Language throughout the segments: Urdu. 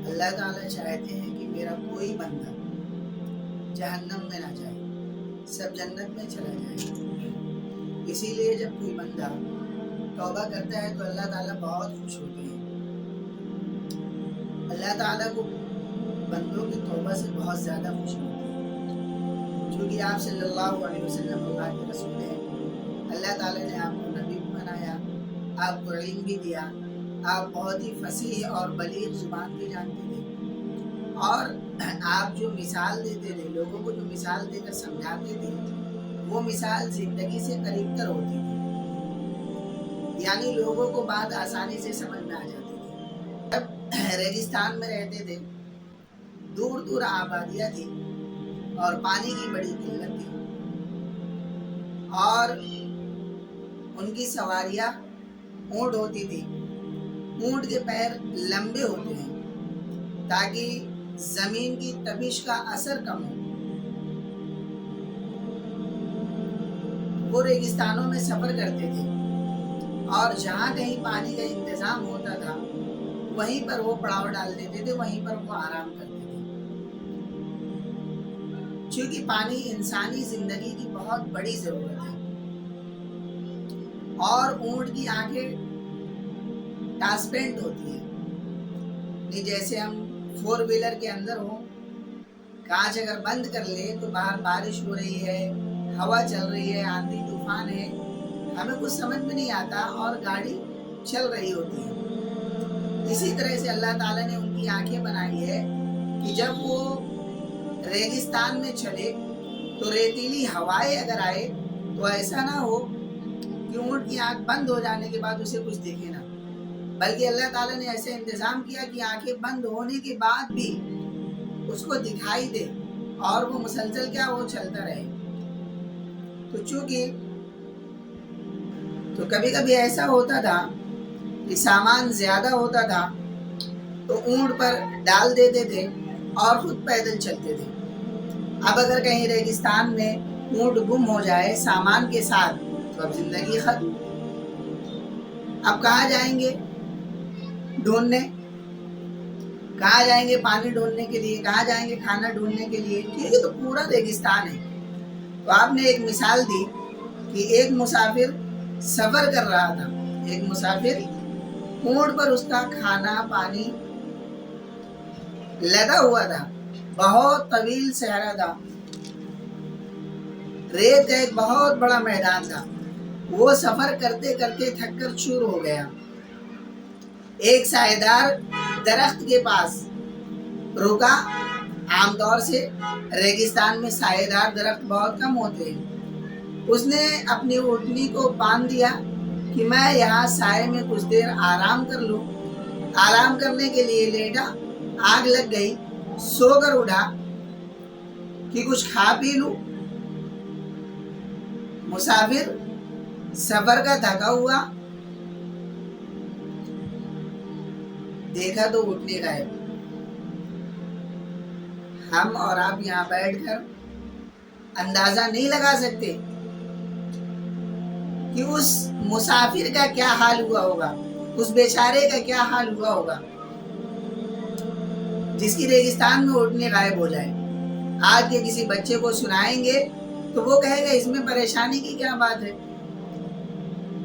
اللہ تعالیٰ چاہتے ہیں کہ میرا کوئی بندہ جہنم میں نہ جائے، سب جنت میں چلا جائے۔ اسی لیے جب کوئی بندہ توبہ کرتا ہے تو اللہ تعالیٰ بہت خوش ہوتے ہیں۔ اللہ تعالیٰ کو بندوں کی توبہ سے بہت زیادہ خوشی ہوتی ہے، چونکہ آپ صلی اللہ علیہ وسلم اللہ کے رسول ہیں۔ اللہ تعالیٰ نے آپ کو نبی بھی بنایا، آپ کو علم بھی دیا، آپ بہت ہی فصیح اور بلیغ زبان بھی جانتے تھے، اور آپ جو مثال دیتے تھے، لوگوں کو جو مثال دے کر سمجھاتے تھے، وہ مثال زندگی سے قریب تر ہوتی تھی، یعنی لوگوں کو بات آسانی سے سمجھ میں آ جاتی تھی۔ جب ریگستان میں رہتے تھے، دور دور آبادیاں تھی اور پانی کی بڑی قلت تھی، اور ان کی سواریاں اونٹ ہوتی تھی۔ اونٹ کے پیر لمبے ہوتے ہیں تاکہ زمین کی تپش کا اثر کم ہو۔ وہ ریگستانوں میں سفر کرتے تھے، اور جہاں کہیں پانی کا انتظام ہوتا تھا وہیں پر وہ پڑاؤ ڈال دیتے تھے، وہیں پر وہ آرام کرتے تھے۔ چونکہ پانی انسانی زندگی کی بہت بڑی ضرورت ہے، اور اونٹ کی آنکھیں ٹرانسپیرنٹ ہوتی ہے، جیسے ہم 4 ویلر کے اندر ہوں، کانچ اگر بند کر لے تو باہر بارش ہو رہی ہے، ہوا چل رہی ہے، آندھی طوفان ہے، ہمیں کچھ سمجھ میں نہیں آتا اور گاڑی چل رہی ہوتی ہے۔ اسی طرح سے اللہ تعالیٰ نے ان کی آنکھیں بنائی ہے کہ جب وہ ریگستان میں چلے تو ریتیلی ہوائیں اگر آئے تو ایسا نہ ہو کہ اونٹ کی آنکھ بند ہو جانے کے بعد اسے کچھ دکھے نہ، بلکہ اللہ تعالیٰ نے ایسے انتظام کیا کہ آنکھیں بند ہونے کے بعد بھی اس کو دکھائی دے، اور وہ مسلسل کیا وہ چلتا رہے۔ تو چونکہ تو کبھی کبھی ایسا ہوتا تھا کہ سامان زیادہ ہوتا تھا تو اونٹ پر ڈال دیتے تھے اور خود پیدل چلتے تھے۔ اب اگر کہیں ریگستان میں اونٹ گم ہو جائے سامان کے ساتھ تو اب زندگی ختم۔ اب کہاں جائیں گے ڈھونڈنے؟ کہاں جائیں گے پانی ڈھونڈنے کے لیے؟ کہاں جائیں گے کھانا ڈھونڈنے کے لیے؟ کیونکہ تو پورا ریگستان ہے۔ تو آپ نے ایک مثال دی کہ ایک مسافر سفر کر رہا تھا، ایک مسافر اونٹ پر اس کا کھانا پانی لگا ہوا تھا، بہت طویل صحرا تھا، ریت کا ایک بہت بڑا میدان تھا۔ وہ سفر کرتے کرتے تھک کر چور ہو گیا، ایک سائیدار درخت کے پاس رکا۔ عام طور سے ریگستان میں سائیدار درخت بہت کم ہوتے ہیں۔ اس نے اپنی اونٹنی کو باندھ دیا کہ میں یہاں سائے میں کچھ دیر آرام کر لوں۔ آرام کرنے کے لیے لیٹا، آگ لگ گئی، سو کر اٹھا کہ کچھ کھا پی لوں۔ مسافر سفر کا تھکا ہوا، دیکھا تو اونٹنی غائب۔ ہم اور آپ یہاں بیٹھ کر اندازہ نہیں لگا سکتے کہ اس مسافر کا کیا حال ہوا ہوگا، اس بیچارے کا کیا حال ہوا ہوگا جس کی ریگستان میں اونٹنی غائب ہو جائے۔ آج کے کسی بچے کو سنائیں گے تو وہ کہے گا اس میں پریشانی کی کیا بات ہے،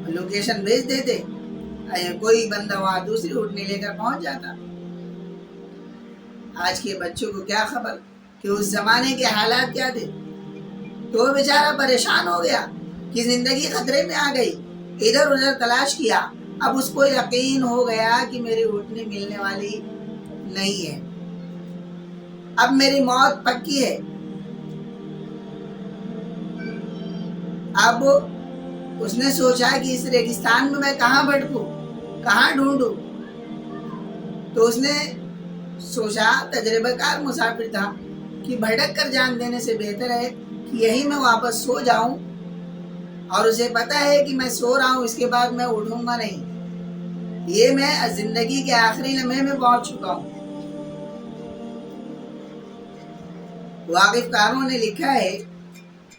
لوکیشن بھیج دیتے، کوئی بندہ وہاں دوسری اونٹنی لے کر پہنچ جاتا۔ آج کے بچوں کو کیا خبر کہ اس زمانے کے حالات کیا تھے۔ تو وہ بیچارہ پریشان ہو گیا کہ زندگی خطرے میں آ گئی، ادھر ادھر تلاش کیا، اب اس کو یقین ہو گیا کہ میری اونٹنی ملنے والی نہیں ہے، اب میری موت پکی ہے۔ اب اس نے سوچا کہ اس ریگستان میں کہاں بھٹکوں، کہاں ڈھونڈوں۔ تو اس نے سوچا، تجربہ کار مسافر تھا، کہ بھٹک کر جان دینے سے بہتر ہے کہ یہی میں واپس سو جاؤں، اور اسے پتا ہے کہ میں سو رہا ہوں، اس کے بعد میں اٹھوں گا نہیں، یہ میں زندگی کے آخری لمحے میں پہنچ چکا ہوں۔ واقف کاروں نے لکھا ہے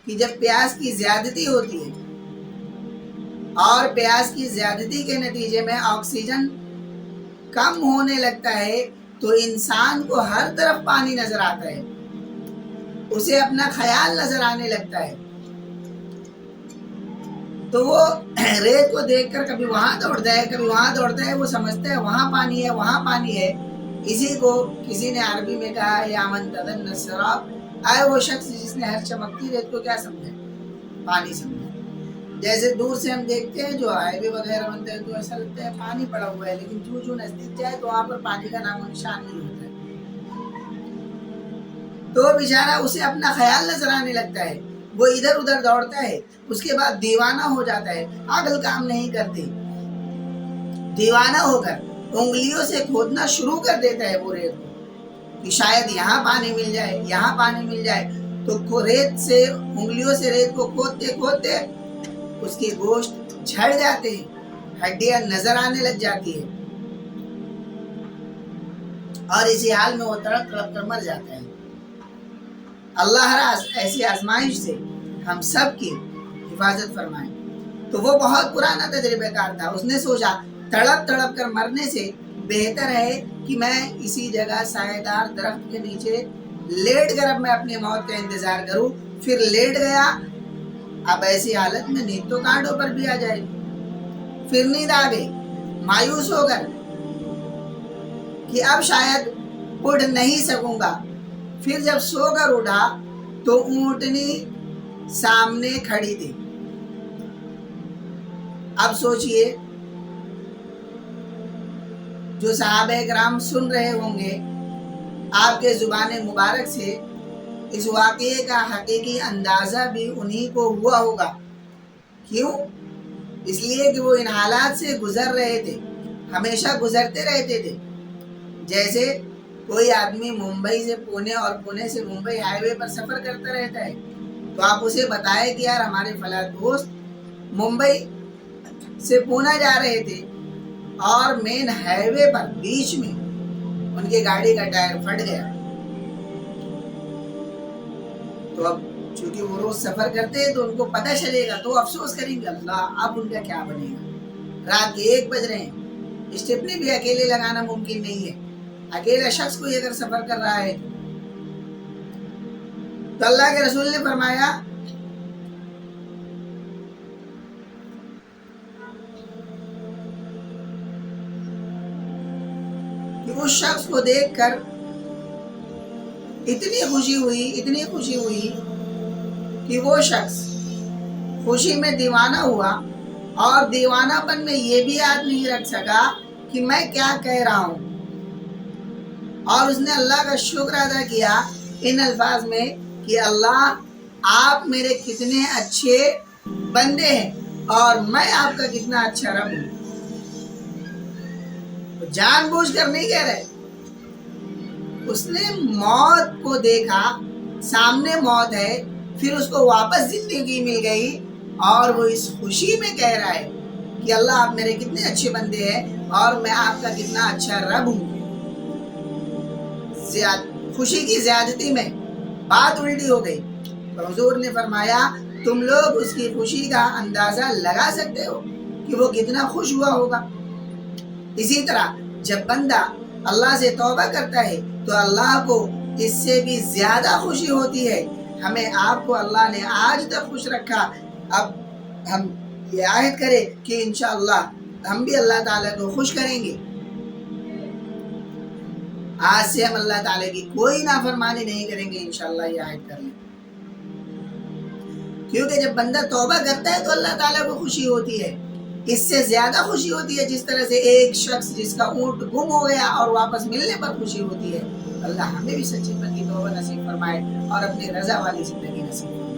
کہ جب پیاس کی زیادتی ہوتی ہے اور پیاس کی زیادتی کے نتیجے میں آکسیجن کم ہونے لگتا ہے تو انسان کو ہر طرف پانی نظر آتا ہے، اسے اپنا خیال نظر آنے لگتا ہے، تو وہ ریت کو دیکھ کر کبھی وہاں دوڑتا ہے کبھی وہاں دوڑتا ہے، وہ سمجھتا ہے وہاں پانی ہے وہاں پانی ہے۔ اسی کو کسی نے عربی میں کہا یا من تظن السراب، آئے وہ شخص جس نے ہر چمکتی ریت کو کیا سمجھا؟ پانی سمجھا۔ جیسے دور سے ہم دیکھتے ہیں جو ہائی وے وغیرہ بنتا ہے تو ایسا لگتا ہے پانی پڑا ہوا ہے، لیکن جو نزدیک جائے تو وہاں پر پانی کا نام و نشان نہیں ہوتا ہے۔ تو بیچارہ اسے اپنا خیال نظر آنے لگتا ہے، وہ ادھر ادھر دوڑتا ہے، اس کے بعد دیوانہ ہو جاتا ہے، عقل کام نہیں کرتی، دیوانہ ہو کر انگلیوں سے کھودنا شروع کر دیتا ہے وہ ریت کو کہ شاید یہاں پانی مل جائے یہاں پانی مل جائے، تو ریت سے انگلیوں سے ریت کو کھودتے کھودتے اس کے گوشت جھڑ جاتے ہیں، ہڈیاں نظر آنے لگ جاتی ہے، اور اسی حال میں وہ تڑپ تڑپ کر مر جاتا ہے۔ اللہ ایسی آزمائش سے ہم سب کی حفاظت فرمائے۔ تو وہ بہت پرانا تجربہ کار تھا، اس نے سوچا تڑپ تڑپ کر مرنے سے بہتر ہے کہ میں اسی جگہ سایہ دار درخت کے نیچے لیٹ کر اب میں اپنی موت کا انتظار کروں۔ پھر لیٹ گیا، اب ایسی حالت میں نیند تو کانٹوں پر بھی آ جائے، پھر نیند آ گئی، مایوس ہو کر کہ اب شاید اٹھ نہیں سکوں گا۔ پھر جب سو کر اٹھا تو اونٹنی سامنے کھڑی تھی۔ اب سوچئے جو صحابہ کرام سن رہے ہوں گے آپ کے زبان مبارک سے، اس واقعے کا حقیقی اندازہ بھی انہی کو ہوا ہوگا۔ کیوں؟ اس لیے کہ وہ ان حالات سے گزر رہے تھے، ہمیشہ گزرتے رہتے تھے۔ جیسے کوئی آدمی ممبئی سے پونے اور پونے سے ممبئی ہائی وے پر سفر کرتا رہتا ہے، تو آپ اسے بتائیں کہ یار ہمارے فلاں دوست ممبئی سے پونا جا رہے تھے اور مین ہائی وے پر بیچ میں ان کی گاڑی کا ٹائر پھٹ گیا، تو اب چونکہ وہ روز سفر کرتے ہیں تو ان کو پتہ چلے گا تو افسوس کریں گے اللہ اب ان کا کیا بنے گا۔ رات کے 1 بج رہے ہیں، اسٹیپنی بھی اکیلے لگانا ممکن نہیں ہے، اکیلا شخص کوئی اگر سفر کر رہا ہے تو اللہ کے رسول نے فرمایا کہ اس شخص کو دیکھ کر اتنی خوشی ہوئی کہ وہ شخص خوشی میں دیوانہ ہوا، اور دیوانہ پن میں یہ بھی یاد نہیں رکھ سکا کہ میں کیا کہہ رہا ہوں، اور اس نے اللہ کا شکر ادا کیا ان الفاظ میں کہ اللہ آپ میرے کتنے اچھے بندے ہیں اور میں آپ کا کتنا اچھا رب ہوں۔ جان بوجھ کر نہیں کہہ رہے، اس نے موت کو دیکھا، سامنے موت ہے، پھر اس کو واپس زندگی مل گئی، اور وہ اس خوشی میں کہہ رہا ہے کہ اللہ آپ میرے کتنے اچھے بندے ہیں اور میں آپ کا کتنا اچھا رب ہوں۔ خوشی کی زیادتی میں بات الٹی ہو گئی، تو حضور نے فرمایا تم لوگ اس کی خوشی کا اندازہ لگا سکتے ہو کہ وہ کتنا خوش ہوا ہوگا۔ اسی طرح جب بندہ اللہ سے توبہ کرتا ہے تو اللہ کو اس سے بھی زیادہ خوشی ہوتی ہے۔ ہمیں آپ کو اللہ نے آج تک خوش رکھا، اب ہم یہ عہد کریں کہ انشاءاللہ ہم بھی اللہ تعالیٰ کو خوش کریں گے۔ آج سے ہم اللہ تعالیٰ کی کوئی نافرمانی نہیں کریں گے، انشاءاللہ یہ عہد کر لیں، کیونکہ جب بندہ توبہ کرتا ہے تو اللہ تعالیٰ کو خوشی ہوتی ہے، اس سے زیادہ خوشی ہوتی ہے جس طرح سے ایک شخص جس کا اونٹ گم ہو گیا اور واپس ملنے پر خوشی ہوتی ہے۔ اللہ ہمیں بھی سچی من کی توبہ نصیب فرمائے اور اپنی رضا والی زندگی نصیب فرمائے۔